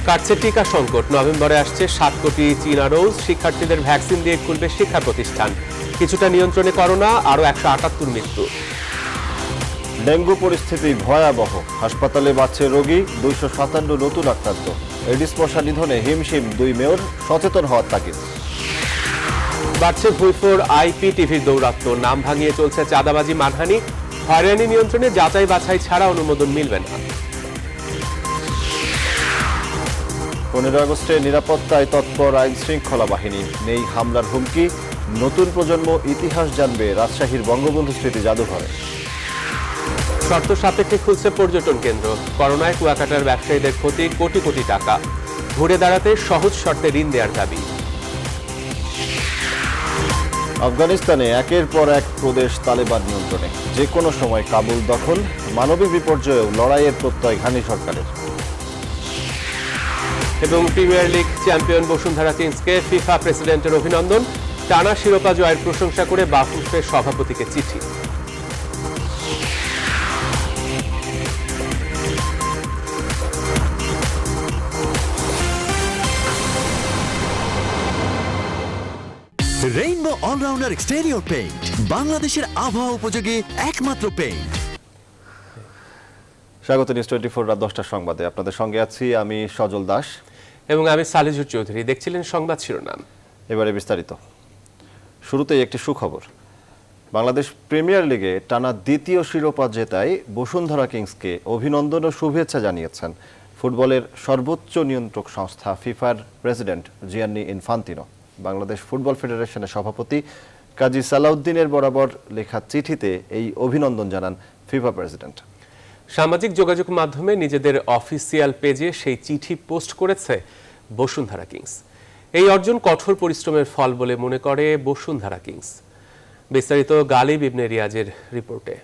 কাটছে টিকা সংকট। নভেম্বরে আসছে 7 কোটি চীনা ডোজ। শিক্ষার্থীদের ভ্যাকসিন দিয়ে খুলবে শিক্ষা প্রতিষ্ঠান। কিছুটা নিয়ন্ত্রণে করোনা, আরও 178 মৃত্যু। ডেঙ্গু পরিস্থিতি ভয়াবহ। হাসপাতালে বাড়ছে রোগী, 257 নতুন আক্রান্ত। এডিস মশা নিধনে হিমশিম 2 মেয়র, সচেতন হওয়ার তাগিদ। বাড়ছে ভুইফোর আইপিটিভির দৌরাত্ম্য। নাম ভাঙিয়ে চলছে চাঁদাবাজি, মানহানি। হয়রানি নিয়ন্ত্রণে যাচাই বাছাই ছাড়া অনুমোদন মিলবে না। 15 আগস্টে নিরাপত্তায় তৎপর আইন শৃঙ্খলা বাহিনী। নেই হামলার হুমকি। নতুন প্রজন্ম ইতিহাস জানবে রাজশাহীর বঙ্গবন্ধু স্মৃতি জাদুঘরে। শর্ত সাপেক্ষে খুলছে পর্যটন কেন্দ্র। করোনায় কুয়াকাটার ব্যবসায়ীদের ক্ষতি কোটি কোটি টাকা। ঘুরে দাঁড়াতে সহজ শর্তে ঋণ দেওয়ার দাবি। আফগানিস্তানে একের পর এক প্রদেশ তালেবান নিয়ন্ত্রণে। যে কোনো সময় কাবুল দখল। মানবিক বিপর্যয়েও লড়াইয়ের প্রত্যয় ঘানি সরকারের। এবং প্রিমিয়ার লিগ চ্যাম্পিয়ন বসুন্ধরা কিংসকে ফিফা প্রেসিডেন্টের অভিনন্দন। টানা শিরোপা জয়ের প্রশংসা করে বাফুফের সভাপতিকে চিঠি। রেইনবো অলরাউন্ডার এক্সটেরিয়র পেইন্ট, বাংলাদেশের আবহাওয়া উপযোগী একমাত্র পেইন্ট। স্বাগত নিউজ 24 রাত 10টার সংবাদে। আপনাদের সঙ্গে আছি আমি সজল দাস এবং আমি সালিজুর চৌধুরী। দেখছিলেন সংবাদ শিরোনাম, এবারে বিস্তারিত। শুরুতেই একটি সুখবর। বাংলাদেশ প্রিমিয়ার লিগে টানা দ্বিতীয় শিরোপা জেতায় বসুন্ধরা কিংসকে অভিনন্দন ও শুভেচ্ছা জানিয়েছেন ফুটবলের সর্বোচ্চ নিয়ন্ত্রক সংস্থা ফিফার president Gianni Infantino. Bangladesh football ফেডারেশনের সভাপতি কাজী সালাউদ্দিনের বরাবর লেখা চিঠিতে এই অভিনন্দন জানান ফিফা প্রেসিডেন্ট। সামাজিক যোগাযোগ মাধ্যমে নিজেদের অফিসিয়াল পেজে সেই চিঠি পোস্ট করেছে বসুন্ধরা কিংস। এই অর্জন কঠোর পরিশ্রমের ফল বলে মনে করে বসুন্ধরা কিংস। বিস্তারিত গালিব ইবনে রিয়াজের রিপোর্টে।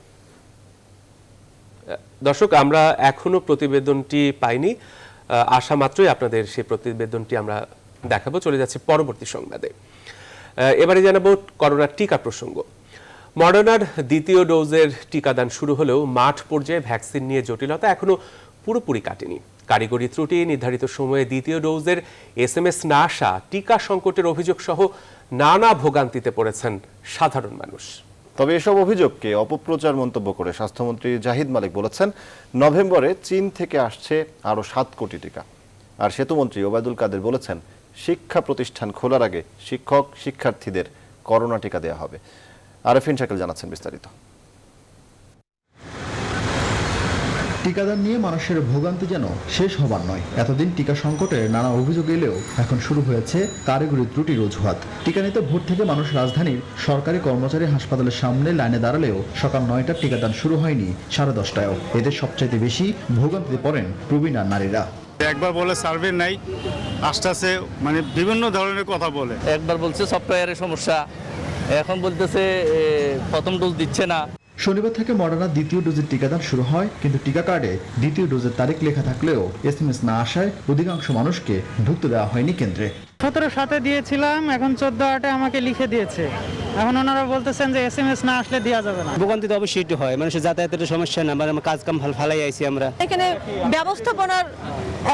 দর্শক, আমরা এখনো প্রতিবেদনটি পাইনি। আসা মাত্রই আপনাদের সেই প্রতিবেদনটি আমরা দেখাবো। চলে যাচ্ছে পরবর্তী সংবাদে। এবারে জানাবো করোনার টিকা প্রসঙ্গ। মডার্নার দ্বিতীয় ডোজের টিকাদান শুরু হলেও মাঠ পর্যায়ে ভ্যাকসিন নিয়ে জটিলতা এখনো পুরোপুরি কাটেনি। কারিগরি ত্রুটি, নির্ধারিত সময়ে দ্বিতীয় ডোজের SMS না আসা, টিকা সংকটের অভিযোগ সহ নানা ভোগান্তিতে পড়েছেন সাধারণ মানুষ। তবে এসব অভিযোগকে অপপ্রচার মন্তব্য করে স্বাস্থ্যমন্ত্রী জাহিদ মালিক বলেছেন, নভেম্বরে চীন থেকে আসছে আরও 7 কোটি টিকা। আর সেতুমন্ত্রী ওবায়দুল কাদের বলেছেন, শিক্ষা প্রতিষ্ঠান খোলার আগে শিক্ষক শিক্ষার্থীদের করোনা টিকা দেওয়া হবে। আরেফিন শাকিল জানাচ্ছেন বিস্তারিত। টিকাদান নিয়ে মানুষের ভোগান্তি যেন শেষ হবার নয়। এতদিন টিকা সংকটের নানা অভিযোগ এলেও এখন শুরু হয়েছে কারিগরি ত্রুটির অজুহাত। টিকা নিতে ভোর থেকে মানুষ রাজধানীর সরকারি কর্মচারী হাসপাতালের সামনে লাইনে দাঁড়ালেও সকাল 9টার টিকাদান শুরু হয়নি 10:30টায়ও। এদের সবচাইতে বেশি ভোগান্তিতে পড়েন প্রবীণ আর নারীরা। একবার বলে সার্ভে নাই, আস্তে মানে বিভিন্ন ধরনের কথা বলে। একবার বলছে সফটওয়্যারের সমস্যা, এখন বলতেছে প্রথম ডোজ দিচ্ছে না। শনিবার থেকে মডার্নার দ্বিতীয় ডোজের টিকাদান শুরু হয়, কিন্তু টিকা কার্ডে দ্বিতীয় ডোজের তারিখ লেখা থাকলেও SMS না আসায় অধিকাংশ মানুষকে ঢুকতে দেওয়া হয়নি কেন্দ্রে। 17/7 দিয়েছিলাম, এখন 14/8 আমাকে লিখে দিয়েছে। এখন ওনারা বলতেছেন যে SMS না আসলে দেওয়া যাবে না। ভোগান্তি তো অবশ্যই হয়, মানুষের যাতায়াতের সমস্যা না, মানে কাজ কাম ফালাই আইছি আমরা। এখানে ব্যবস্থাপনার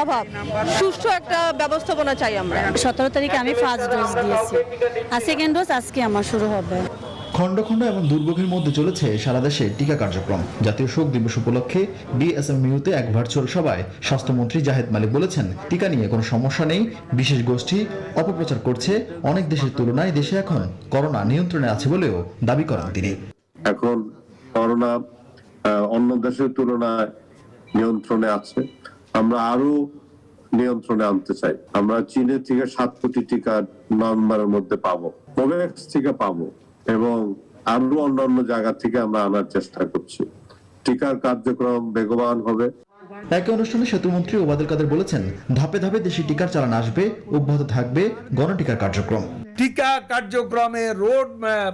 অভাব, সুষ্ঠু একটা ব্যবস্থাপনা চাই আমরা। 17 তারিখে আমি ফার্স্ট ডোজ দিয়েছি, আর সেকেন্ড ডোজ আজকে আমার শুরু হবে। খণ্ড খণ্ড এবং দুর্ভোগের মধ্যে চলেছে সারা দেশে টিকা কার্যক্রম। জাতীয় শোক দিবস উপলক্ষে DSMU-তে এক ভার্চুয়াল সভায় স্বাস্থ্যমন্ত্রী জাহিদ মালিক বলেছেন, টিকা নিয়ে কোনো সমস্যা নেই। বিশেষ গোষ্ঠী অপপ্রচার করছে। অনেক দেশের তুলনায় দেশে এখন করোনা নিয়ন্ত্রণে আছে বলেও দাবি করেন তিনি। এখন করোনা অন্য দেশের তুলনায় নিয়ন্ত্রণে আছে। আমরা আরো নিয়ন্ত্রণে আনতে চাই। আমরা চীনের থেকে 7 কোটি টিকা নভেম্বরের মধ্যে পাবো, কোভ্যাক্স থেকে পাবো এবং আরো অন্যান্য জায়গা থেকে আমরা আনার চেষ্টা করছি। টিকার কার্যক্রম বেগবান হবে। একই অনুষ্ঠানে সেতুমন্ত্রী ওবায়দুল কাদের বলেছেন, ধাপে ধাপে দেশে টিকার চালান আসবে, অব্যাহত থাকবে গণটিকার কার্যক্রম। টিকা কার্যক্রমের রোড ম্যাপ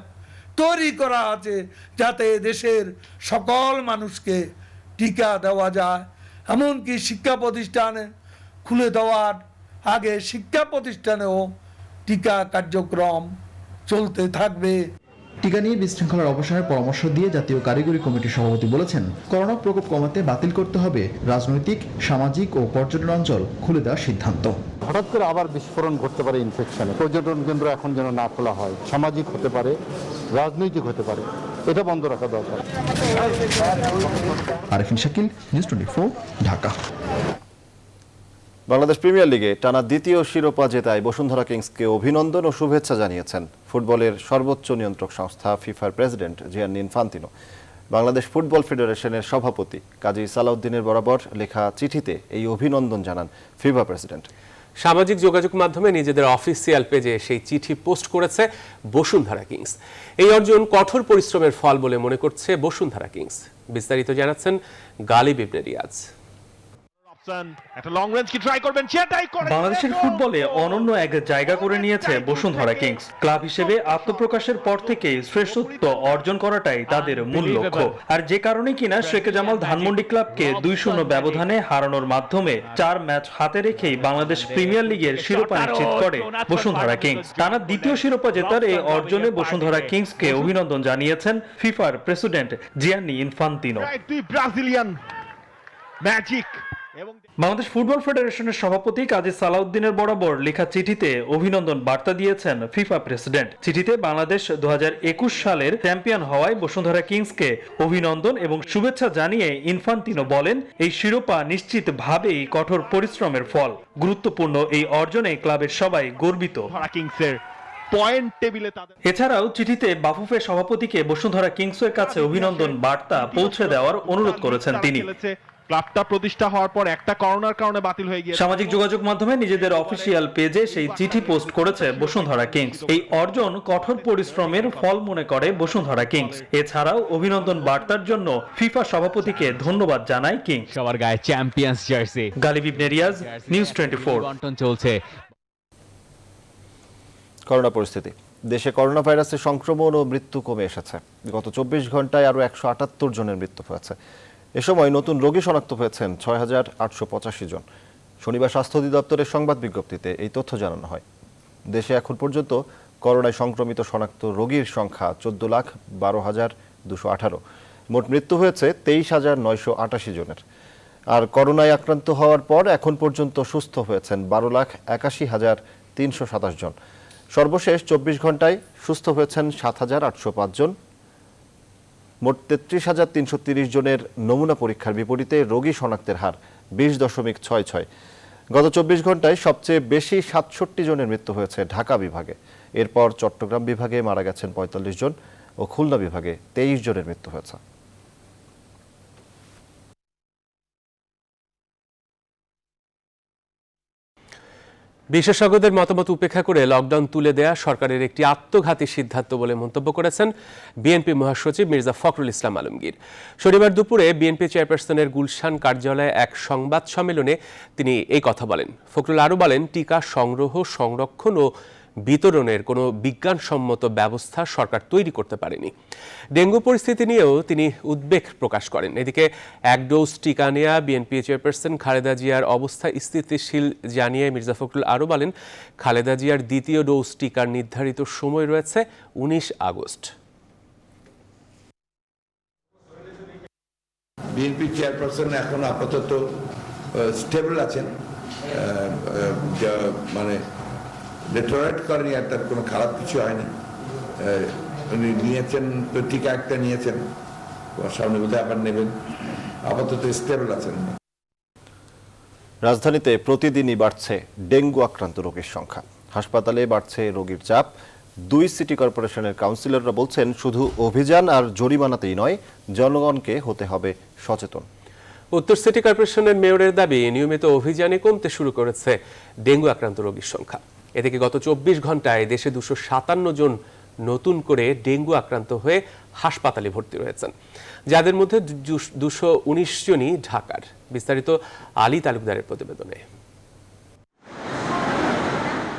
তৈরি করা আছে, যাতে দেশের সকল মানুষকে টিকা দেওয়া যায়। এমনকি শিক্ষা প্রতিষ্ঠানে খুলে দেওয়ার আগে শিক্ষা প্রতিষ্ঠানেও টিকা কার্যক্রম চলতে থাকবে। টিকা নিয়ে বিশৃঙ্খলার অবসানের পরামর্শ দিয়ে জাতীয় কারিগরি কমিটির সভাপতি বলেছেন, করোনা প্রকোপ কমাতে বাতিল করতে হবে রাজনৈতিক, সামাজিক ও পর্যটন অঞ্চল খুলে দেওয়ার সিদ্ধান্ত। হঠাৎ করে আবার বিস্ফোরণ ঘটতে পারে ইনফেকশনে। পর্যটন কেন্দ্র এখন যেন না খোলা হয়, সামাজিক হতে পারে, রাজনৈতিক হতে পারে, এটা বন্ধ রাখা দরকার। আরিফিন শাকিল, নিউজ 24, ঢাকা। বাংলাদেশ প্রিমিয়ার লিগে টানা দ্বিতীয় শিরোপা জেতায় বসুন্ধরা কিংসকে অভিনন্দন ও শুভেচ্ছা জানিয়েছেন ফুটবলের সর্বোচ্চ নিয়ন্ত্রক সংস্থা ফিফার president Gianni Infantino. Bangladesh football ফেডারেশনের সভাপতি কাজী সালাউদ্দিনের বরাবর লেখা চিঠিতে এই অভিনন্দন জানান ফিফা প্রেসিডেন্ট। সামাজিক যোগাযোগ মাধ্যমে নিজেদের অফিসিয়াল পেজে সেই চিঠি পোস্ট করেছে বসুন্ধরা কিংস। এই অর্জন কঠোর পরিশ্রমের ফল বলে মনে করছে বসুন্ধরা কিংস। বিস্তারিত জানাচ্ছেন গালিব ইবনে রিয়াজ। বাংলাদেশের ফুটবলে অনন্য এক জায়গা করে নিয়েছে বসুন্ধরা কিংস। ক্লাব হিসেবে আত্মপ্রকাশের পর থেকে শ্রেষ্ঠত্ব অর্জন করাটাই তাদের মূল লক্ষ্য। আর যে কারণে কিনা শেখ জামাল ধানমন্ডি ক্লাবকে 2-0 ব্যবধানে হারানোর মাধ্যমে 4 ম্যাচ হাতে রেখেই বাংলাদেশ প্রিমিয়ার লিগের শিরোপা নিশ্চিত করে বসুন্ধরা কিংস। টানা দ্বিতীয় শিরোপা জেতার এই অর্জনে বসুন্ধরা কিংসকে অভিনন্দন জানিয়েছেন ফিফার president Gianni Infantino. Bangladesh football ফেডারেশনের সভাপতি কাজী সালাউদ্দিনের বরাবর লেখা চিঠিতে অভিনন্দন বার্তা দিয়েছেন ফিফা প্রেসিডেন্ট। চিঠিতে বাংলাদেশ 2021 সালের চ্যাম্পিয়ন হওয়ায় বসুন্ধরা কিংসকে অভিনন্দন এবং শুভেচ্ছা জানিয়ে ইনফান্তিনো বলেন, এই শিরোপা নিশ্চিতভাবেই কঠোর পরিশ্রমের ফল। গুরুত্বপূর্ণ এই অর্জনে ক্লাবের সবাই গর্বিত। এছাড়াও চিঠিতে বাফুফের সভাপতিকে বসুন্ধরা কিংসের কাছে অভিনন্দন বার্তা পৌঁছে দেওয়ার অনুরোধ করেছেন তিনি। ক্লাবটা প্রতিষ্ঠা হওয়ার পর একটা করোনার কারণে বাতিল হয়ে গিয়েছে। সামাজিক যোগাযোগ মাধ্যমে নিজেদের অফিসিয়াল পেজে সেই চিঠি পোস্ট করেছে বসুন্ধরা কিংস। এই অর্জন কঠোর পরিশ্রমের ফল মনে করে বসুন্ধরা কিংস। এছাড়াও অভিনন্দন বার্তার জন্য ফিফা সভাপতিকে ধন্যবাদ জানায় কিংস। সবার গায়ে চ্যাম্পিয়ন্স জার্সি। গালিব ইবনে রিয়াজ, নিউজ 24। বন্টন চলছে। করোনা পরিস্থিতি। দেশে করোনা ভাইরাসের সংক্রমণ ও মৃত্যু কমে এসেছে। গত 24 ঘন্টায় আরও 178 জনের মৃত্যু হয়েছে। এ সময় নতুন রোগী শনাক্ত হয়েছেন 6,885 জন। শনিবার স্বাস্থ্য অধিদপ্তরের সংবাদ বিজ্ঞপ্তিতে এই তথ্য জানানো হয়। দেশে এখন পর্যন্ত করোনায় সংক্রমিত শনাক্ত রোগীর সংখ্যা 14,12,218। মোট মৃত্যু হয়েছে 23,988 জনের। আর করোনায় আক্রান্ত হওয়ার পর এখন পর্যন্ত সুস্থ হয়েছেন 12,81,327 জন। সর্বশেষ 24 ঘন্টায় সুস্থ হয়েছেন 7,805 জন। মোট 33,330 জনের নমুনা পরীক্ষার বিপরীতে রোগী শনাক্তের হার 20.66। গত 24 ঘন্টায় সবচেয়ে বেশি 67 জনের মৃত্যু হয়েছে ঢাকা বিভাগে। এরপর চট্টগ্রাম বিভাগে মারা গেছেন 45 জন ও খুলনা বিভাগে 23 জনের মৃত্যু হয়েছে। বিশেষজ্ঞদের মতামত উপেক্ষা করে লকডাউন তুলে দেয়া সরকারের একটি আত্মঘাতী সিদ্ধান্ত বলে মন্তব্য করেছেন বিএনপি মহাসচিব মির্জা ফখরুল ইসলাম আলমগীর। শনিবার দুপুরে বিএনপি চেয়ারপারসনের গুলশান কার্যালয়ে এক সংবাদ সম্মেলনে তিনি এই কথা বলেন। ফখরুল আরও বলেন, টিকা সংগ্রহ, সংরক্ষণ ও বিতরণের কোনো বিজ্ঞানসম্মত ব্যবস্থা সরকার তৈরি করতে পারেনি। ডেঙ্গু পরিস্থিতি নিয়েও তিনি উদ্বেগ প্রকাশ করেন। এদিকে 1 ডোজ টিকা নেয়া বিএনপি চেয়ারপারসন খালেদা জিয়ার অবস্থা স্থিতিশীল জানিয়ে মির্জা ফখরুল আরও বলেন, খালেদা জিয়ার দ্বিতীয় ডোজ টিকার নির্ধারিত সময় রয়েছে 19 আগস্ট। বিএনপি চেয়ারপারসন এখন আপাতত স্টেবল আছেন, মানে ডেটোরেট করেনি, আর তার কোনো খারাপ কিছু হয়নি। উনি নিয়েছেন তো, টিকা একটা নিয়েছেন, সামনে বোধহয় আবার নেবেন। আপাতত স্টেবল আছেন। রাজধানীতে প্রতিদিনই বাড়ছে ডেঙ্গু আক্রান্ত রোগীর সংখ্যা। হাসপাতালে বাড়ছে রোগীর চাপ। 2 সিটি কর্পোরেশনের কাউন্সিলররা বলছেন, শুধু অভিযান আর জরিমানাতেই নয়, জনগণকে হতে হবে সচেতন। উত্তর সিটি কর্পোরেশনের মেয়রের দাবি, নিয়মিত অভিযানে কমতে শুরু করেছে ডেঙ্গু আক্রান্ত রোগীর সংখ্যা। এদিকে গত 24 ঘন্টায় দেশে 257 জন নতুন করে ডেঙ্গু আক্রান্ত হয়ে হাসপাতালে ভর্তি রয়েছেন, যাদের মধ্যে 219 জনই ঢাকার। বিস্তারিত আলী তালুকদারের প্রতিবেদনে।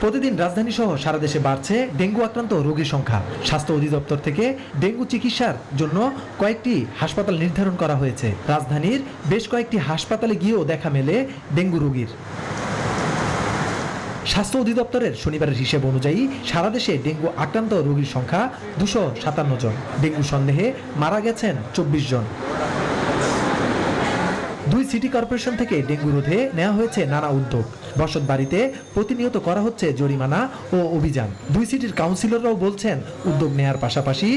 প্রতিদিন রাজধানী সহ সারা দেশে বাড়ছে ডেঙ্গু আক্রান্ত রোগীর সংখ্যা। স্বাস্থ্য অধিদপ্তর থেকে ডেঙ্গু চিকিৎসার জন্য কয়েকটি হাসপাতাল নির্ধারণ করা হয়েছে। রাজধানীর বেশ কয়েকটি হাসপাতালে গিয়েও দেখা মেলে ডেঙ্গু রোগীর। স্বাস্থ্য অধিদপ্তরের শনিবারের হিসেব অনুযায়ী সারা দেশে ডেঙ্গু আক্রান্ত রোগীর সংখ্যা 257 জন। ডেঙ্গু সন্দেহে মারা গেছেন 24 জন। 2 সিটি কর্পোরেশন থেকে ডেঙ্গু রোধে নেওয়া হয়েছে নানা উদ্যোগ। বসতবাড়িতে প্রতিনিয়ত করা হচ্ছে জরিমানা ও অভিযান। 2 সিটির কাউন্সিলররাও বলছেন উদ্যোগ নেয়ার পাশাপাশি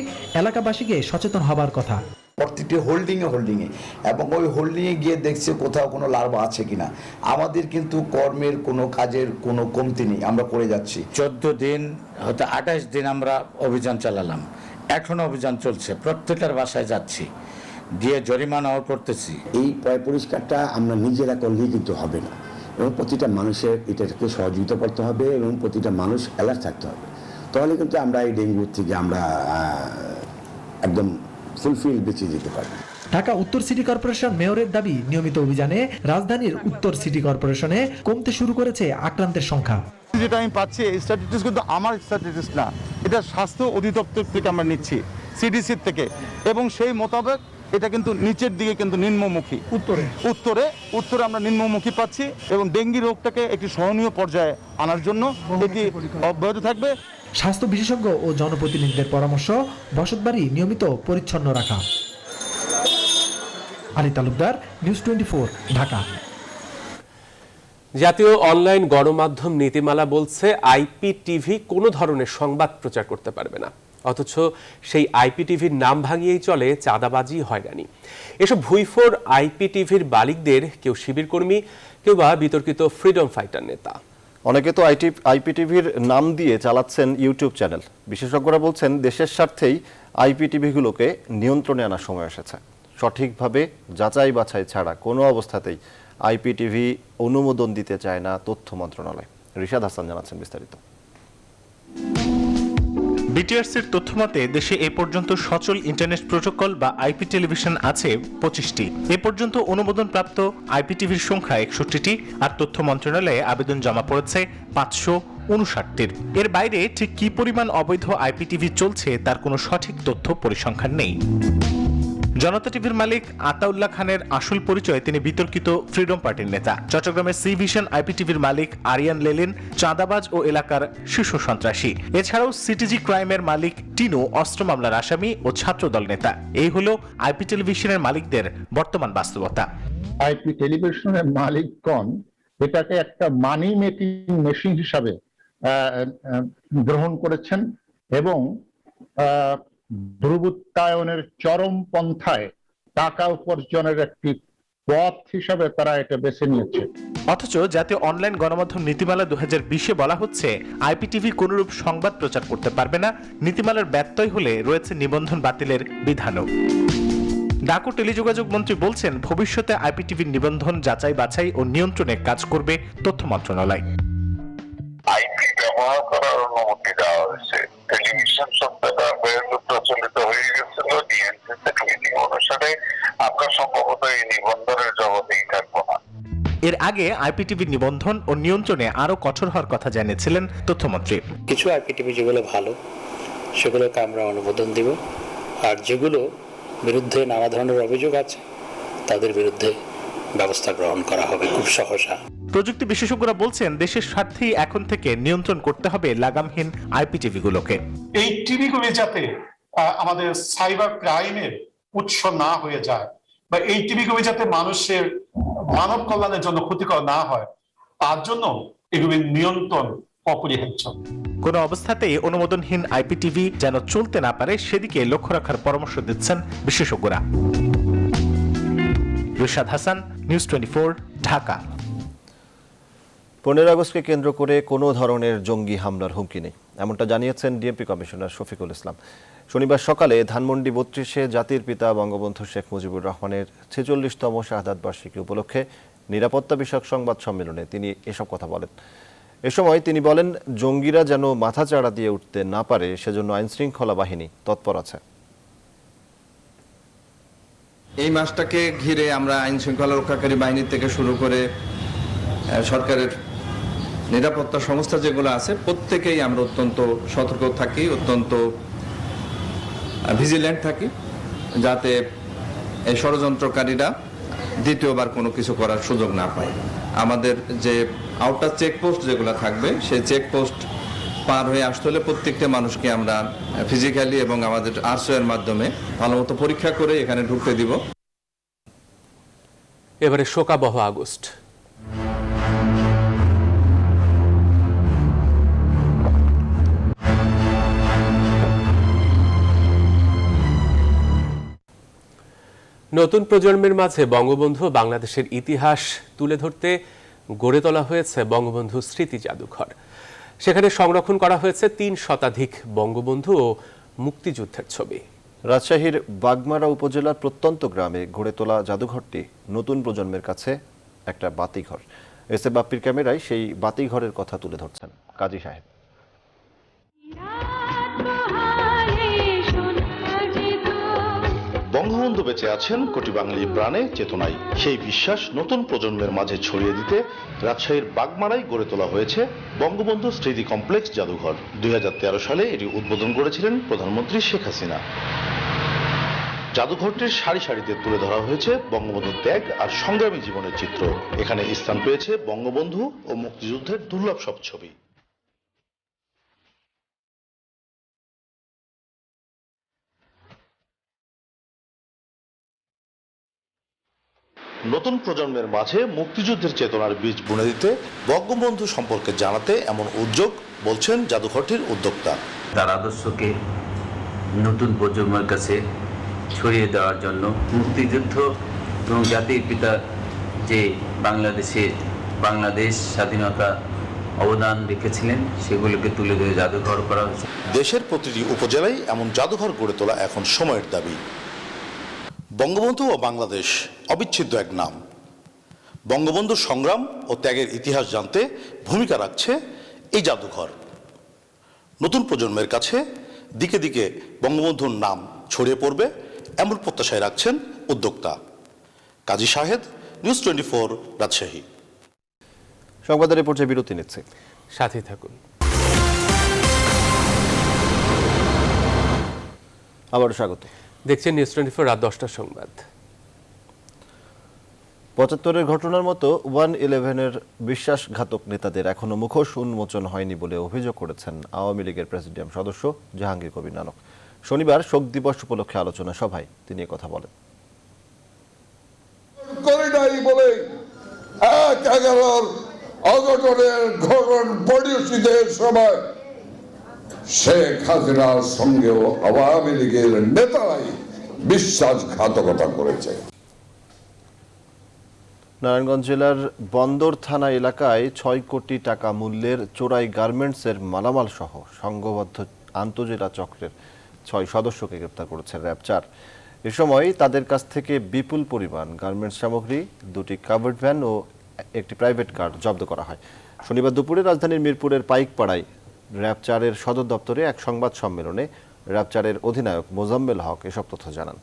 এলাকাবাসীকে সচেতন হবার কথা। প্রতিটি হোল্ডিংয়ে এবং ওই হোল্ডিংয়ে গিয়ে দেখছে কোথাও কোনো লার্ভা আছে কিনা। আমাদের কিন্তু কর্মের কোনো কাজের কোনো কমতি নেই, আমরা করে যাচ্ছি। 14 দিন হয়তো 28 দিন আমরা অভিযান চালালাম, এখনো অভিযান চলছে, প্রত্যেকের বাসায় যাচ্ছি, গিয়ে জরিমানাও করতেছি। এই পরিষ্কারটা আমরা নিজেরা করলেই কিন্তু হবে না, এবং প্রতিটা মানুষের এটাকে সহযোগিতা করতে হবে এবং প্রতিটা মানুষ অ্যালার্ট থাকতে হবে। তাহলে কিন্তু আমরা এই ডেঙ্গু থেকে আমরা একদম ফুলফিল বেঁচে যেতে পারি। ঢাকা উত্তর সিটি কর্পোরেশন মেয়রের দাবি, নিয়মিত অভিযানে রাজধানীর উত্তর সিটি কর্পোরেশনে কমতে শুরু করেছে আক্রান্তের সংখ্যা। যেটা আমি পাচ্ছি এই স্ট্যাটিস্টিক্স কিন্তু আমার স্ট্যাটিস্টিক্স না, এটা স্বাস্থ্য অধিদপ্তর থেকে আমরা নিচ্ছি, সিডিসির থেকে, এবং সেই মোতাবেক এটা কিন্তু নিচের দিকে কিন্তু নিম্নমুখী, উত্তরে আমরা নিম্নমুখী পাচ্ছি, এবং ডেঙ্গি রোগটাকে একটি সহনীয় পর্যায়ে আনার জন্য এটি অব্যাহত থাকবে। স্বাস্থ্য বিশেষজ্ঞ ও জনপ্রতিনিধিদের পরামর্শ, বসতবাড়ি নিয়মিত পরিচ্ছন্ন রাখা। আলী তালুকদার, নিউজ 24, ঢাকা। জাতীয় অনলাইন গণমাধ্যম নীতিমালা বলছে আইপিটিভি কোনো ধরনের সংবাদ প্রচার করতে পারবে না, অথচ সেই আইপিটিভির নাম ভাঙিয়েই চলে চাঁদাবাজি, হয়রানি। এসব ভুইফোর আইপিটিভির মালিকদের কেউ শিবির কর্মী, কেউ বা বিতর্কিত ফ্রিডম ফাইটার নেতা। অনেকে তো আইপিটিভির নাম দিয়ে চালাচ্ছেন ইউটিউব চ্যানেল। বিশেষজ্ঞরা বলছেন দেশের স্বার্থেই আইপিটিভিগুলোকে নিয়ন্ত্রণে আনার সময় এসেছে। সঠিকভাবে যাচাই বাছাই ছাড়া কোনো অবস্থাতেই আইপিটিভি অনুমোদন দিতে চায় না তথ্য মন্ত্রণালয়। রিশাদ হাসান জানাচ্ছেন বিস্তারিত। বিটিআরসির তথ্যমতে দেশে এ পর্যন্ত সচল ইন্টারনেট প্রোটোকল বা আইপি টেলিভিশন আছে 25টি। এ পর্যন্ত অনুমোদনপ্রাপ্ত আইপিটিভির সংখ্যা 61টি, আর তথ্য মন্ত্রণালয়ে আবেদন জমা পড়েছে 559টির। এর বাইরে ঠিক কী পরিমাণ অবৈধ আইপিটিভি চলছে তার কোনো সঠিক তথ্য পরিসংখ্যান নেই। জনতা টিভির মালিক আতাউল্লাহ খানের আসল পরিচয়, তিনি বিতর্কিত ফ্রিডম পার্টির নেতা। চট্টগ্রামের সি ভিশন আইপিটিভির মালিক আরিয়ান লেলিন চাঁদাবাজ ও এলাকার শীর্ষ সন্ত্রাসী। এছাড়াও সিটিজি ক্রাইমের মালিক টিনু অস্ত্র মামলার আসামি ও ছাত্রদল নেতা। এই হলো আইপি টেলিভিশনের মালিকদের বর্তমান বাস্তবতা। আইপি টেলিভিশনের মালিকগণ এটাকে একটা মানি মেকিং মেশিন হিসাবে গ্রহণ করেছেন এবং দুর্বৃত্তায়নের চরম পন্থায় টাকা উপার্জনের একটি পথ হিসাবে তারা এটা বেছে নিয়েছে। অথচ জাতীয় অনলাইন গণমাধ্যম নীতিমালা 2020-এ বলা হচ্ছে আইপিটিভি কোনরূপ সংবাদ প্রচার করতে পারবে না। নীতিমালার ব্যত্যয় হলে রয়েছে নিবন্ধন বাতিলের বিধানও। ডাক ও টেলিযোগাযোগ মন্ত্রী বলছেন, ভবিষ্যতে আইপিটিভির নিবন্ধন যাচাই বাছাই ও নিয়ন্ত্রণে কাজ করবে তথ্য মন্ত্রণালয়। আইপি ব্যবহার করার অনুমতি দেওয়া হয়েছে। টেলিভিশন শব্দটা প্রচলিত হয়ে গেছিল ডিএনসিতে টুইটিং অনুসারে। আমরা সম্ভবত এই নিবন্ধনের জগতেই থাকবো না। এর আগে আইপিটিভির নিবন্ধন ও নিয়ন্ত্রণে আরো কঠোর হওয়ার কথা জানিয়েছিলেন তথ্যমন্ত্রী। কিছু আইপিটিভি যেগুলো ভালো সেগুলোকে আমরা অনুমোদন দিব, আর যেগুলো বিরুদ্ধে নানা ধরনের অভিযোগ আছে তাদের বিরুদ্ধে ব্যবস্থা গ্রহণ করা হবে খুব সহসা। প্রযুক্তি বিশেষজ্ঞরা বলছেন, দেশের স্বার্থেই এখন থেকে নিয়ন্ত্রণ করতে হবে লাগামহীন আইপিটিভিগুলোকে। এই টিভিগুলি যাতে আমাদের সাইবার ক্রাইমের উৎস না হয়ে যায়, বা এই টিভিগুলি যাতে মানুষের মানব কল্যাণের জন্য ক্ষতিকর না হয়, তার জন্য এগুলির নিয়ন্ত্রণ অপরিহার্য। কোন অবস্থাতেই অনুমোদনহীন আইপিটিভি যেন চলতে না পারে সেদিকে লক্ষ্য রাখার পরামর্শ দিচ্ছেন বিশেষজ্ঞরা। রিশাদ হাসান, নিউজ 24, ঢাকা। 15 আগস্টকে কেন্দ্র করে কোনো ধরনের জঙ্গি হামলার হুমকি নেই, এমনটা জানিয়েছেন ডিএমপি কমিশনার শফিকুল ইসলাম। শনিবার সকালে ধানমন্ডি 32-এ জাতির পিতা বঙ্গবন্ধু শেখ মুজিবুর রহমানের 46তম শাহাদাত বার্ষিকী উপলক্ষে নিরাপত্তা বিষয়ক সংবাদ সম্মেলনে তিনি এসব কথা বলেন। এ সময় তিনি বলেন, জঙ্গিরা যেন মাথাচাড়া দিয়ে উঠতে না পারে সেজন্য আইনশৃঙ্খলা বাহিনী তৎপর আছে। এই মাসটাকে ঘিরে আমরা আইন শৃঙ্খলা রক্ষাকারী বাহিনী থেকে শুরু করে সরকারের নিরাপত্তা সংস্থা যেগুলো আছে প্রত্যেকেই আমরা অত্যন্ত সতর্ক থাকি, অত্যন্ত ভিজিল্যান্ট থাকি, যাতে এই ষড়যন্ত্রকারীরা দ্বিতীয়বার কোনো কিছু করার সুযোগ না পায়। আমাদের যে আউটার চেকপোস্ট যেগুলো থাকবে সেই চেকপোস্ট পার হয়ে আসতে হলে প্রত্যেকটা মানুষকে আমরা ফিজিক্যালি এবং আমাদের আরসো এর মাধ্যমে ভালোমতো পরীক্ষা করে এখানে ঢুকতে দিব। এবারে শোকাবহ আগস্ট। নতুন প্রজন্মের মাঝে বঙ্গবন্ধু বাংলাদেশের ইতিহাস তুলে ধরতে গড়ে তোলা হয়েছে বঙ্গবন্ধু স্মৃতি জাদুঘর। সেখানে সংরক্ষণ করা হয়েছে ৩ শতাধিক বঙ্গবন্ধু ও মুক্তিযুদ্ধের ছবি। রাজশাহীর বাগমারা উপজেলার প্রত্যন্ত গ্রামে গড়ে তোলা জাদুঘরটি নতুন প্রজন্মের কাছে একটা বাতিঘর। এস এ বাপ্পির ক্যামেরায় সেই বাতিঘরের কথা তুলে ধরছেন কাজী সাহেব। বঙ্গবন্ধু বেঁচে আছেন কোটি বাঙালির প্রাণে চেতনায়, সেই বিশ্বাস নতুন প্রজন্মের মাঝে ছড়িয়ে দিতে রাজশাহীর বাগমারায় গড়ে তোলা হয়েছে বঙ্গবন্ধু স্মৃতি কমপ্লেক্স জাদুঘর। 2013 সালে এটি উদ্বোধন করেছিলেন প্রধানমন্ত্রী শেখ হাসিনা। জাদুঘরটির সারি সারিতে তুলে ধরা হয়েছে বঙ্গবন্ধুর ত্যাগ আর সংগ্রামী জীবনের চিত্র। এখানে স্থান পেয়েছে বঙ্গবন্ধু ও মুক্তিযুদ্ধের দুর্লভ সব ছবি। নতুন প্রজন্মের মাঝে মুক্তিযুদ্ধের চেতনার বীজ বুনে দিতে, বঙ্গবন্ধু সম্পর্কে জানাতে এমন উদ্যোগ বলছেন জাদুঘরটির উদ্যোক্তা। তার আদর্শকে নতুন প্রজন্মের কাছে ছড়িয়ে দেওয়ার জন্য মুক্তিযুদ্ধ এবং জাতির পিতা যে বাংলাদেশ স্বাধীনতা অবদান রেখেছিলেন সেগুলোকে তুলে ধরে জাদুঘর করা হয়েছে। দেশের প্রতিটি উপজেলায় এমন জাদুঘর গড়ে তোলা এখন সময়ের দাবি। বঙ্গবন্ধু ও বাংলাদেশ অবিচ্ছেদ্য এক নাম। বঙ্গবন্ধুর সংগ্রাম ও ত্যাগের ইতিহাস জানতে ভূমিকা রাখছে এই জাদুঘর। নতুন প্রজন্মের কাছে দিকে দিকে বঙ্গবন্ধুর নাম ছড়িয়ে পড়বে এমন প্রত্যাশায় রাখছেন উদ্যোক্তা। কাজী শাহেদ, নিউজ 24, রাজশাহী। সংবাদের এই পর্যায়ে বিরতি নিচ্ছে, সাথে থাকুন। আবার স্বাগত। দেখছেন নিউজ 24 রাত 10টার সংবাদ। 75-এর ঘটনার মতো 1-11-এর বিশ্বাসঘাতক নেতাদের এখনো মুখোশ উন্মোচন হয়নি বলে অভিযোগ করেছেন আওয়ামী লীগের প্রেসিডিয়াম সদস্য জাহাঙ্গীর কবির নানক। শনিবার শোক দিবস উপলক্ষে আলোচনা সভায় তিনি কথা বলেন। শেখ হাসিনার সঙ্গেও আওয়ামী লীগের নেতারাই বিশ্বাসঘাতকতা করেছে। নারায়ণগঞ্জ জেলার বন্দর থানা এলাকায় 6 কোটি টাকা মূল্যের চোরাই গার্মেন্টসের মালামাল সহ সংঘবদ্ধ আন্তজেলা চক্রের 6 সদস্যকে গ্রেপ্তার করেছে র্যাব 4। এ সময় তাদের কাছ থেকে বিপুল পরিমাণ গার্মেন্টস সামগ্রী, 2টি কাভার্ড ভ্যান ও একটি প্রাইভেট কার জব্দ করা হয়। শনিবার দুপুরে রাজধানীর মিরপুরের পাইকপাড়ায় র্যাব 4-এর সদর দপ্তরে এক সংবাদ সম্মেলনে র্যাব 4-এর অধিনায়ক মোজাম্মেল হক এসব তথ্য জানান।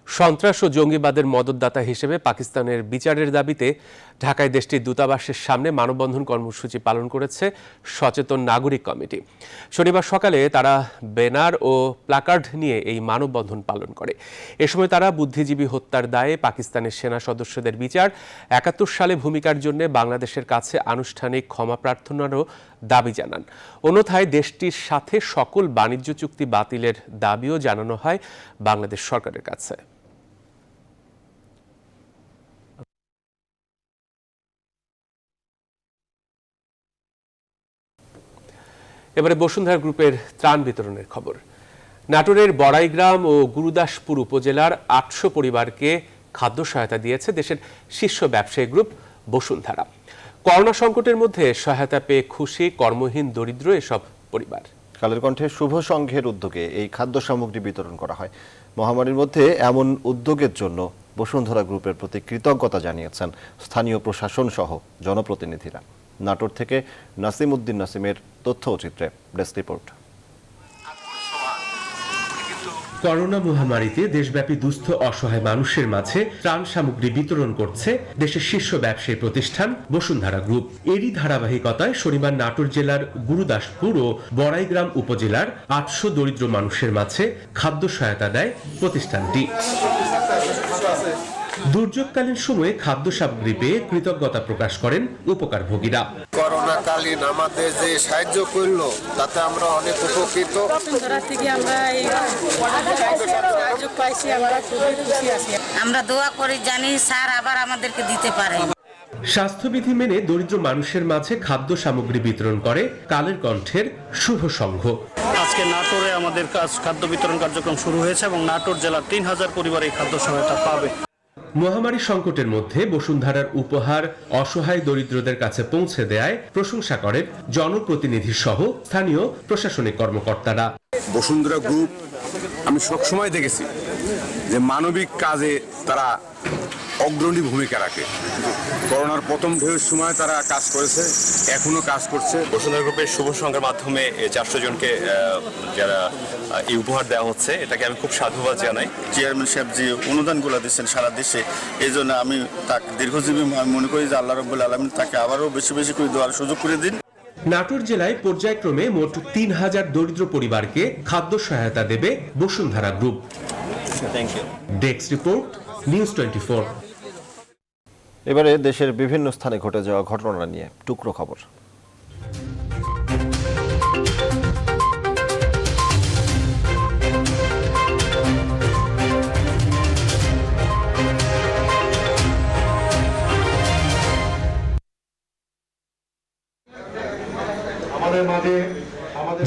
সন্ত্রাস ও জঙ্গিবাদের মদতদাতা হিসেবে পাকিস্তানের বিচারের দাবিতে ঢাকায় দেশটির দূতাবাসের সামনে মানববন্ধন কর্মসূচি পালন করেছে সচেতন নাগরিক কমিটি। শনিবার সকালে তারা ব্যানার ও প্ল্যাকার্ড নিয়ে এই মানববন্ধন পালন করে। এ সময় তারা বুদ্ধিজীবী হত্যার দায়ে পাকিস্তানের সেনা সদস্যদের বিচার, ৭১ সালে ভূমিকার জন্য বাংলাদেশের কাছে আনুষ্ঠানিক ক্ষমা প্রার্থনারও দাবি জানান। অন্যথায় দেশটির সাথে সকল বাণিজ্য চুক্তি বাতিলের দাবিও জানানো হয় বাংলাদেশ সরকারের কাছে। এবারে বসুন্ধরা গ্রুপের ত্রাণ বিতরণের খবর। নাটোরের বড়াইগ্রাম ও গুরুদাসপুর উপজেলার ৮০০ পরিবারকে খাদ্য সহায়তা দিয়েছে দেশের শীর্ষ ব্যবসায়ী গ্রুপ বসুন্ধরা। করোনা সংকটের মধ্যে সহায়তা পেয়ে খুশি কর্মহীন দরিদ্র এসব পরিবার। কালের কণ্ঠে শুভ সংঘের উদ্যোগে এই খাদ্য সামগ্রী বিতরণ করা হয়। মহামারীর মধ্যে এমন উদ্যোগের জন্য বসুন্ধরা গ্রুপের প্রতি কৃতজ্ঞতা জানিয়েছেন স্থানীয় প্রশাসন সহ জনপ্রতিনিধিরা। নাটোর থেকে নাসিম উদ্দিন নাসিমের তথ্য চিত্রে ডেস্ক রিপোর্ট। করোনা মহামারীতে দেশব্যাপী দুস্থ অসহায় মানুষের মাঝে ত্রাণ সামগ্রী বিতরণ করছে দেশের শীর্ষ ব্যবসায়ী প্রতিষ্ঠান বসুন্ধরা গ্রুপ। এরই ধারাবাহিকতায় শনিবার নাটোর জেলার গুরুদাসপুর ও বড়াইগ্রাম উপজেলার 800 দরিদ্র মানুষের মাঝে খাদ্য সহায়তা দেয় প্রতিষ্ঠানটি। দুর্যোগকালীন সময়ে খাদ্য সামগ্রী পেয়ে কৃতজ্ঞতা প্রকাশ করেন উপকারভোগীরা। করোনাকালীন আমাদের যে সাহায্য করলো তাতে আমরা অনেক উপকৃত। আমরা দোয়া করি জানি স্যার আবার আমাদেরকে দিতে পারে। স্বাস্থ্যবিধি মেনে দরিদ্র মানুষের মাঝে খাদ্য সামগ্রী বিতরণ করে কালের কণ্ঠের শুভ সংঘ। আজকে নাটোরে আমাদের খাদ্য বিতরণ কার্যক্রম শুরু হয়েছে এবং নাটোর জেলার 3000 পরিবার এই খাদ্য সহায়তা পাবে। মহামারী সংকটের মধ্যে বসুন্ধরার উপহার অসহায় দরিদ্রদের কাছে পৌঁছে দেয় প্রশংসা করেন জনপ্রতিনিধি সহ স্থানীয় প্রশাসনিক কর্মকর্তারা। বসুন্ধরা গ্রুপ আমি সবসময় দেখেছি যে মানবিক কাজে তারা অগ্রণী ভূমিকা রাখে। করোনার প্রথম ঢেউয়ের সময় তারা কাজ করেছে, এখনো কাজ করছে। বসুন্ধরা গ্রুপের শুভ সংঘের মাধ্যমে 400 জনকে যারা এই উপহার দেওয়া হচ্ছে, এটাকে আমি খুব সাধুবাদ জানাই। চেয়ারম্যান সাহেব যে অনুদানগুলো দিচ্ছেন সারা দেশে, এই জন্য আমি তাকে দীর্ঘজীবী আমি মনে করি যে আল্লাহ রাব্বুল আলামিন তাকে আবারও বেশি বেশি করে দেওয়ার সুযোগ করে দিন। নাটোর জেলায় পর্যায়ক্রমে মোট 3000 দরিদ্র পরিবারকে খাদ্য সহায়তা দেবে Bashundhara group. Desk report, news 24। এবারে দেশের বিভিন্ন স্থানে ঘটে যাওয়া ঘটনা নিয়ে টুকরো খবর।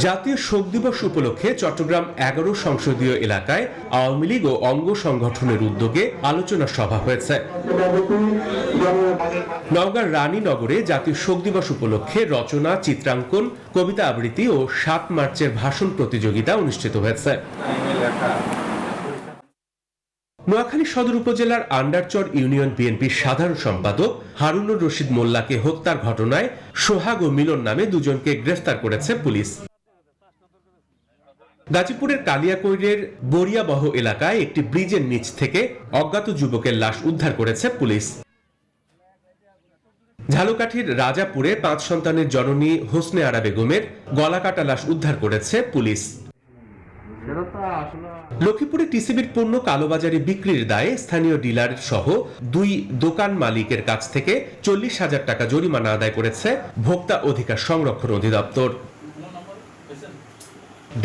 জাতীয় শোক দিবস উপলক্ষে চট্টগ্রাম 11 সংসদীয় এলাকায় আওয়ামী লীগ ও অঙ্গ সংগঠনের উদ্যোগে আলোচনা সভা হয়েছে। নওগাঁর রানীনগরে জাতীয় শোক দিবস উপলক্ষে রচনা, চিত্রাঙ্কন, কবিতা আবৃত্তি ও 7 মার্চের ভাষণ প্রতিযোগিতা অনুষ্ঠিত হয়েছে। নোয়াখালী সদর উপজেলার আন্ডারচর ইউনিয়ন বিএনপির সাধারণ সম্পাদক হারুনুর রশিদ মোল্লাকে হত্যার ঘটনায় সোহাগ ও মিলন নামে দুজনকে গ্রেফতার করেছে পুলিশ। গাজীপুরের কালিয়াকৈরের বরিয়াবহ এলাকায় একটি ব্রিজের নিচ থেকে অজ্ঞাত যুবকের লাশ উদ্ধার করেছে পুলিশ। ঝালকাঠির রাজাপুরে 5 সন্তানের জননী হোসনে আরা বেগমের গলাকাটা লাশ উদ্ধার করেছে পুলিশ। লক্ষ্মীপুরে টিসিবির পণ্য কালোবাজারে বিক্রির দায়ে স্থানীয় ডিলার সহ 2 দোকান মালিকের কাছ থেকে 40,000 টাকা জরিমানা আদায় করেছে ভোক্তা অধিকার সংরক্ষণ অধিদপ্তর।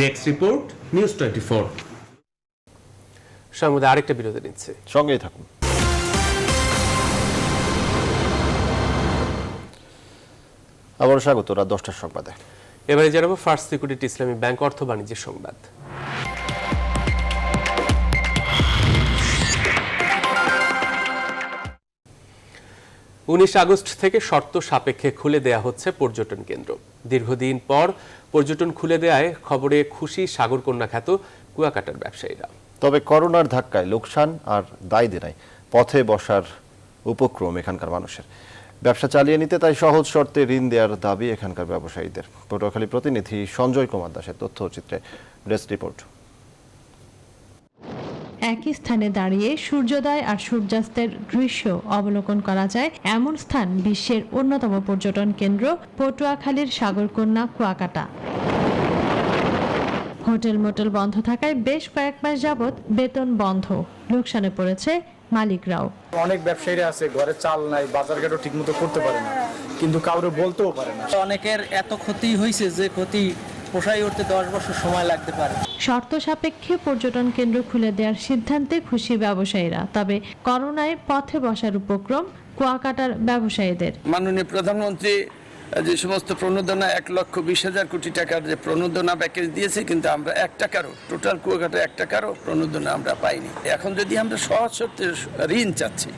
Desk report, news 24। সামনে আরেকটা বিরতি নিচ্ছে, সঙ্গেই থাকুন। আবার স্বাগত রাত 10টার সংবাদে। এবারে জানাবো ফার্স্ট সিকিউরিটি ইসলামী ব্যাংক অর্থ বাণিজ্যের সংবাদ। 19 আগস্ট থেকে শর্ত সাপেক্ষে খুলে দেয়া হচ্ছে পর্যটন কেন্দ্র। দীর্ঘদিন পর পর্যটন খুলে দেয়ায় খবরে খুশি সাগরকন্যা খ্যাত কুয়াকাটার ব্যবসায়ীরা। তবে করোনার ধাক্কায় লোকসান আর দায় দেনায় পথে বসার উপক্রম এখানকার মানুষের। ব্যবসা চালিয়ে নিতে তাই সহজ শর্তে ঋণ দেওয়ার দাবি এখানকার ব্যবসায়ীদের। পটুয়াখালী প্রতিনিধি সঞ্জয় কুমার দাসের তথ্যচিত্রে ডেস্ক রিপোর্ট। একই স্থানে দাঁড়িয়ে সূর্যোদয় আর সূর্যাস্তের দৃশ্য অবলোকন করা যায় এমন স্থান বিশ্বের অন্যতম পর্যটন কেন্দ্র পটুয়াখালীর সাগরকন্যা কুয়াকাটা। হোটেল মোটেল বন্ধ থাকায় বেশ কয়েক মাস যাবৎ বেতন বন্ধ, লোকসানে পড়েছে মালিকরাও। অনেক ব্যবসায়ীরা আছে ঘরে চাল নাই, বাজারঘাটও ঠিকমতো করতে পারে না, কিন্তু কাউরে বলতেও পারে না। অনেকের এত ক্ষতি হয়েছে যে ক্ষতি পোষাই উঠতে 10 বছর সময় লাগতে পারে। শর্ত সাপেক্ষে পর্যটন কেন্দ্র খুলে দেওয়ার সিদ্ধান্তে খুশি ব্যবসায়ীরা, তবে করোনায় পথে বসার উপক্রম কুয়াকাটার ব্যবসায়ীদের। মাননীয় প্রধানমন্ত্রী যে সমস্ত প্রণোদনা 1,20,000 কোটি টাকার যে প্রণোদনা প্যাকেজ দিয়েছে, কিন্তু আমরা 1 টাকারও টোটাল কুয়াকাটা 1 টাকারও প্রণোদনা আমরা পাইনি। এখন যদি আমরা সহজ শর্তে ঋণ চাচ্ছি।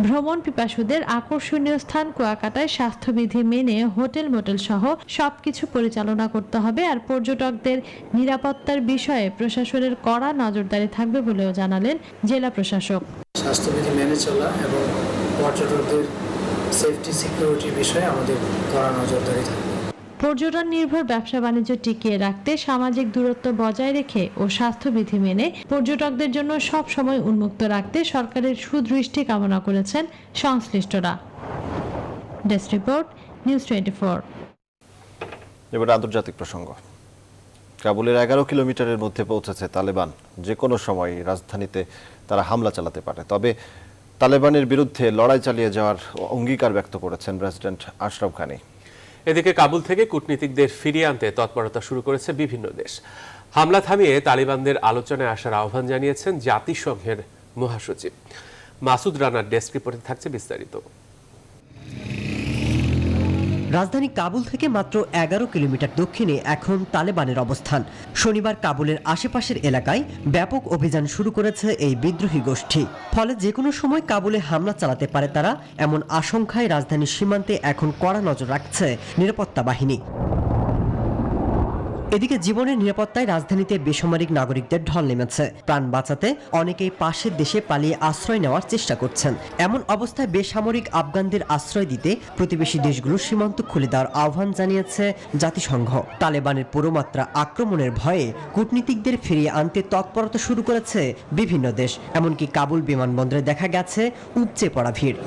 ভ্রমণ পিপাসুদের আকর্ষণীয় স্থান কুয়াকাটায় স্বাস্থ্যবিধি মেনে হোটেল মোটেল সহ সবকিছু পরিচালনা করতে হবে, আর পর্যটকদের নিরাপত্তার বিষয়ে প্রশাসনের কড়া নজরদারি থাকবে বলেও জানালেন জেলা প্রশাসক। স্বাস্থ্যবিধি মেনে চলা এবং পর্যটকদের সেফটি সিকিউরিটি বিষয়ে আমাদের কড়া নজরদারি থাকবে। পর্যটন নির্ভর ব্যবসা বাণিজ্য টিকিয়ে রাখতে সামাজিক দূরত্ব বজায় রেখে ও স্বাস্থ্যবিধি মেনে পর্যটকদের জন্য সব সময় উন্মুক্ত রাখতে সরকারের সুদৃষ্টি কামনা করেছেন সংশ্লিষ্টরা। Desk report, news 24। এবার আন্তর্জাতিক প্রসঙ্গ। কাবুলের 11 কিলোমিটারের মধ্যে পৌঁছেছে তালেবান। যে কোনো সময় রাজধানীতে তারা হামলা চালাতে পারে। তবে তালেবানের বিরুদ্ধে লড়াই চালিয়ে যাওয়ার অঙ্গীকার ব্যক্ত করেছেন প্রেসিডেন্ট আশরাফ গানি। এদিকে কাবুল থেকে কূটনীতিকদের ফিরিয়ে আনতে তৎপরতা শুরু করেছে বিভিন্ন দেশ। হামলা থামিয়ে তালিবানদের আলোচনায় আসার আহ্বান জানিয়েছেন জাতিসংঘের মহাসচিব। মাসুদ রানার ডেস্ক রিপোর্টে থাকছে বিস্তারিত। রাজধানী কাবুল থেকে মাত্র 11 কিলোমিটার দক্ষিণে এখন তালেবানের অবস্থান। শনিবার কাবুলের আশেপাশের এলাকায় ব্যাপক অভিযান শুরু করেছে এই বিদ্রোহী গোষ্ঠী। ফলে যে কোনো সময় কাবুলে হামলা চালাতে পারে তারা, এমন আশঙ্কায় রাজধানীর সীমান্তে এখন কড়া নজর রাখছে নিরাপত্তা বাহিনী। এদিকে জীবনের নিরাপত্তায় রাজধানীতে বেসামরিক নাগরিকদের ঢল নেমেছে। প্রাণ বাঁচাতে অনেকেই পাশের দেশে পালিয়ে আশ্রয় নেওয়ার চেষ্টা করছেন। এমন অবস্থায় বেসামরিক আফগানদের আশ্রয় দিতে প্রতিবেশী দেশগুলোর সীমান্ত খুলে দেওয়ার আহ্বান জানিয়েছে জাতিসংঘ। তালেবানের পুরোমাত্রা আক্রমণের ভয়ে কূটনীতিকদের ফিরিয়ে আনতে তৎপরতা শুরু করেছে বিভিন্ন দেশ। এমনকি কাবুল বিমানবন্দরে দেখা গেছে উপচে পড়া ভিড়।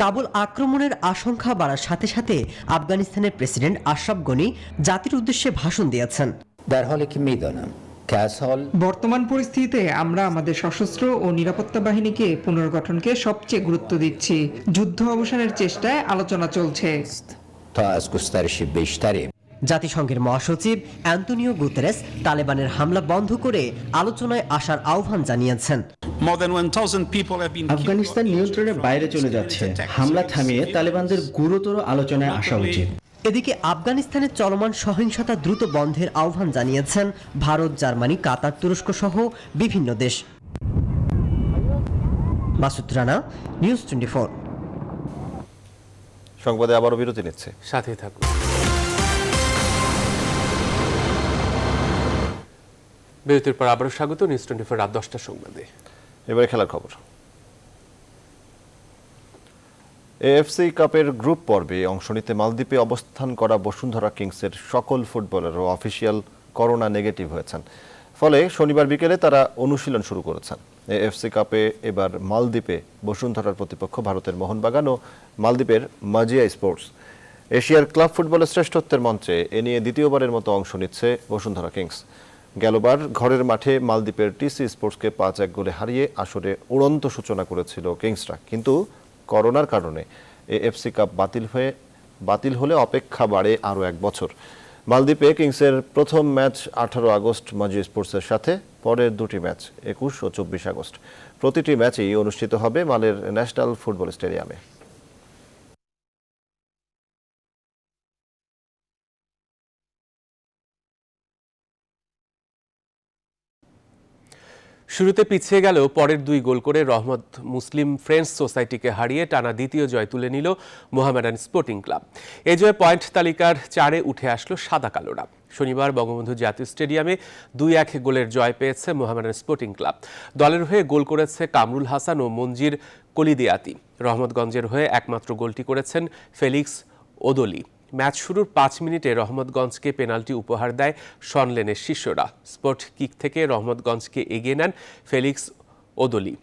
কাবুল আক্রমণের আশঙ্কা বাড়ার সাথে সাথে আফগানিস্তানের প্রেসিডেন্ট আশরাফ গনি জাতির উদ্দেশ্যে ভাষণ দিয়েছেন। বর্তমান পরিস্থিতিতে আমরা আমাদের সশস্ত্র ও নিরাপত্তা বাহিনীকে পুনর্গঠনকে সবচেয়ে গুরুত্ব দিচ্ছি। যুদ্ধ অবসানের চেষ্টায় আলোচনা চলছে। জাতিসংঘের মহাসচিব অ্যান্টোনিও গুতেরেস তালেবানের হামলা বন্ধ করে আলোচনায় আসার আহ্বান জানিয়েছেন। আফগানিস্তান নিয়ন্ত্রণের বাইরে চলে যাচ্ছে। হামলা থামিয়ে তালেবানদের গুরুতর আলোচনায় আসা উচিত। এদিকে আফগানিস্তানের চলমান সহিংসতা দ্রুত বন্ধের আহ্বান জানিয়েছেন ভারত, জার্মানি, কাতার, তুরস্ক সহ বিভিন্ন দেশ। মাসুদ রানা, নিউজ 24। সংবাদে আবারও বিরতি নিচ্ছে, সাথেই থাকুন। বিরতির পর আবারও স্বাগত নিউজ 24 রাত 10টার সংবাদে। এবারে খেলার খবর। এএফসি কাপের গ্রুপ পর্বে অংশ নিতে মালদ্বীপে অবস্থান করা বসুন্ধরা কিংসের সকল ফুটবলারও অফিসিয়াল করোনা নেগেটিভ হয়েছেন। ফলে শনিবার বিকেলে তারা অনুশীলন শুরু করেছেন। এএফসি কাপে এবার মালদ্বীপে বসুন্ধরার প্রতিপক্ষ ভারতের মোহনবাগান ও মালদ্বীপের মাজিয়া স্পোর্টস। এশিয়ার ক্লাব ফুটবলের শ্রেষ্ঠত্বের মঞ্চে এ নিয়ে দ্বিতীয়বারের মতো অংশ নিচ্ছে বসুন্ধরা কিংস। গেলবার ঘরের মাঠে মালদ্বীপের টিসি স্পোর্টসকে 5-1 গোলে হারিয়ে আসরে উড়ন্ত সূচনা করেছিল কিংসরা। কিন্তু করোনার কারণে এএফসি কাপ বাতিল হলে অপেক্ষা বাড়ে আরও 1 বছর। মালদ্বীপে কিংসের প্রথম ম্যাচ 18 আগস্ট মাজিয়া স্পোর্টসের সাথে, পরের দুটি ম্যাচ 21 ও 24 আগস্ট। প্রতিটি ম্যাচই অনুষ্ঠিত হবে মালের ন্যাশনাল ফুটবল স্টেডিয়ামে। শুরুতে পিছিয়ে গেলেও পরের 2 গোল করে রহমত মুসলিম ফ্রেন্ডস সোসাইটিকে হারিয়ে টানা দ্বিতীয় জয় তুলে নিল মোহামেডান স্পোর্টিং ক্লাব। এই জয়ে পয়েন্ট তালিকার 4-এ উঠে আসলো সাদা কালোরা। শনিবার বঙ্গবন্ধু জাতীয় স্টেডিয়ামে 2-1 গোলের জয় পেয়েছে মোহামেডান স্পোর্টিং ক্লাব। দলের হয়ে গোল করেছে কামরুল হাসান ও মঞ্জির কলিদিয়াতি। রহমতগঞ্জের হয়ে একমাত্র গোলটি করেছেন ফেলিক্স ওদলি। ম্যাচ শুরুর 5 মিনিটে রহমতগঞ্জকে পেনাল্টি উপহার দেয় শনলেনের শিষ্যরা। স্পট কিক থেকে রহমতগঞ্জকে এগিয়ে নেন ফেলিক্স ওদলি।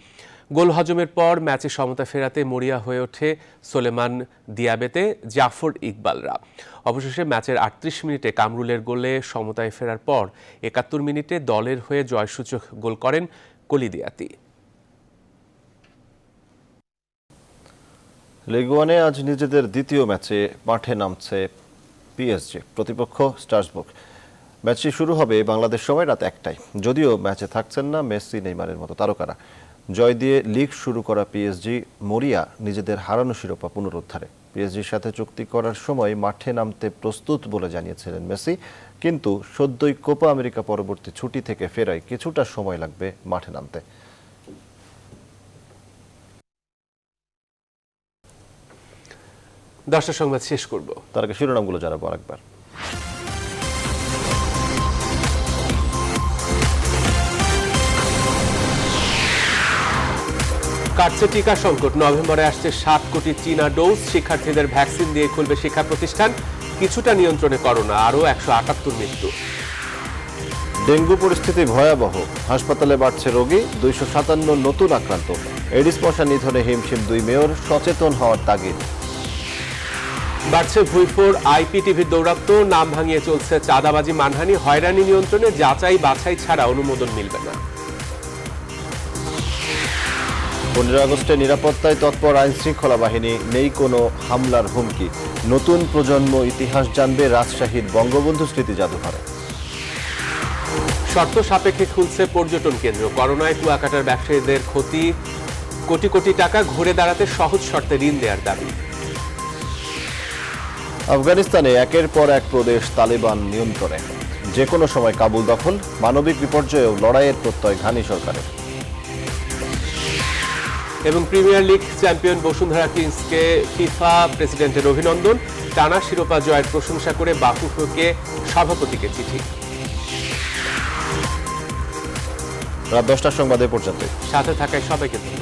গোল হজমের পর ম্যাচে সমতা ফেরাতে মরিয়া হয়ে ওঠে সোলেমান দিয়াবেতে, জাফর ইকবালরা। অবশেষে ম্যাচের 38 মিনিটে কামরুলের গোলে সমতায় ফেরার পর 71 মিনিটে দলের হয়ে জয়সূচক গোল করেন কলিদিয়াতি। লিগ ওয়ানে আজ নিজেদের দ্বিতীয় ম্যাচে মাঠে নামছে পিএসজি, প্রতিপক্ষ স্ট্রাসবুর্গ। ম্যাচটি শুরু হবে বাংলাদেশ সময় রাত 1টায়। যদিও ম্যাচে থাকছেন না মেসি, নেইমারের মতো তারকারা। জয় দিয়ে লিগ শুরু করা পিএসজি মরিয়া নিজেদের হারানো শিরোপা পুনরুদ্ধারে। পিএসজির সাথে চুক্তি করার সময় মাঠে নামতে প্রস্তুত বলে জানিয়েছিলেন মেসি, কিন্তু সদ্যই কোপা আমেরিকা পরবর্তী ছুটি থেকে ফেরায় কিছুটা সময় লাগবে মাঠে নামতে। দশটার সংবাদ শেষ করব, তার আগে শিরোনামগুলো জানাবো আরেকবার। কাটছে টিকা সংকট। নভেম্বরে আসছে 7 কোটি চীনা ডোজ। শিক্ষার্থীদের ভ্যাকসিন দিয়ে খুলবে শিক্ষা প্রতিষ্ঠান। কিছুটা নিয়ন্ত্রণে করোনা, আরও 178 মৃত্যু। ডেঙ্গু পরিস্থিতি ভয়াবহ। হাসপাতালে বাড়ছে রোগী, 257 নতুন আক্রান্ত। এডিস মশা নিধনে হিমশিম 2 মেয়র, সচেতন হওয়ার তাগিদ। বাড়ছে ভুইফোর আইপিটিভির দৌরাত্ম। নাম ভাঙিয়ে চলছে চাঁদাবাজি, মানহানি, হয়রানি নিয়ন্ত্রণে যাচাই বাছাই ছাড়া অনুমোদন মিলবে না। 15 আগস্টে নিরাপত্তায় তৎপর আইন শৃঙ্খলা বাহিনী, নেই কোনো হামলার হুমকি। নতুন প্রজন্ম ইতিহাস জানবে রাজশাহীর বঙ্গবন্ধু স্মৃতি জাদুঘরে। শর্ত সাপেক্ষে খুলছে পর্যটন কেন্দ্র। করোনায় কুয়াকাটার ব্যবসায়ীদের ক্ষতি, কোটি কোটি টাকা ঘুরে দাঁড়াতে সহজ শর্তে ঋণ দেওয়ার দাবি। আফগানিস্তানে একের পর এক প্রদেশ তালেবান নিয়ন্ত্রণে। যে কোনো সময় কাবুল দখল, মানবিক বিপর্যয়েও লড়াইয়ের প্রত্যয় ঘানি সরকারের। এবং প্রিমিয়ার লিগ চ্যাম্পিয়ন বসুন্ধরা কিংসকে ফিফা প্রেসিডেন্টের অভিনন্দন। টানা শিরোপা জয়ের প্রশংসা করে বাফুফেকে সভাপতিকে চিঠি। রাত 10টার সংবাদে পর্যন্ত সাথে থাকায় সবাইকে ধন্যবাদ।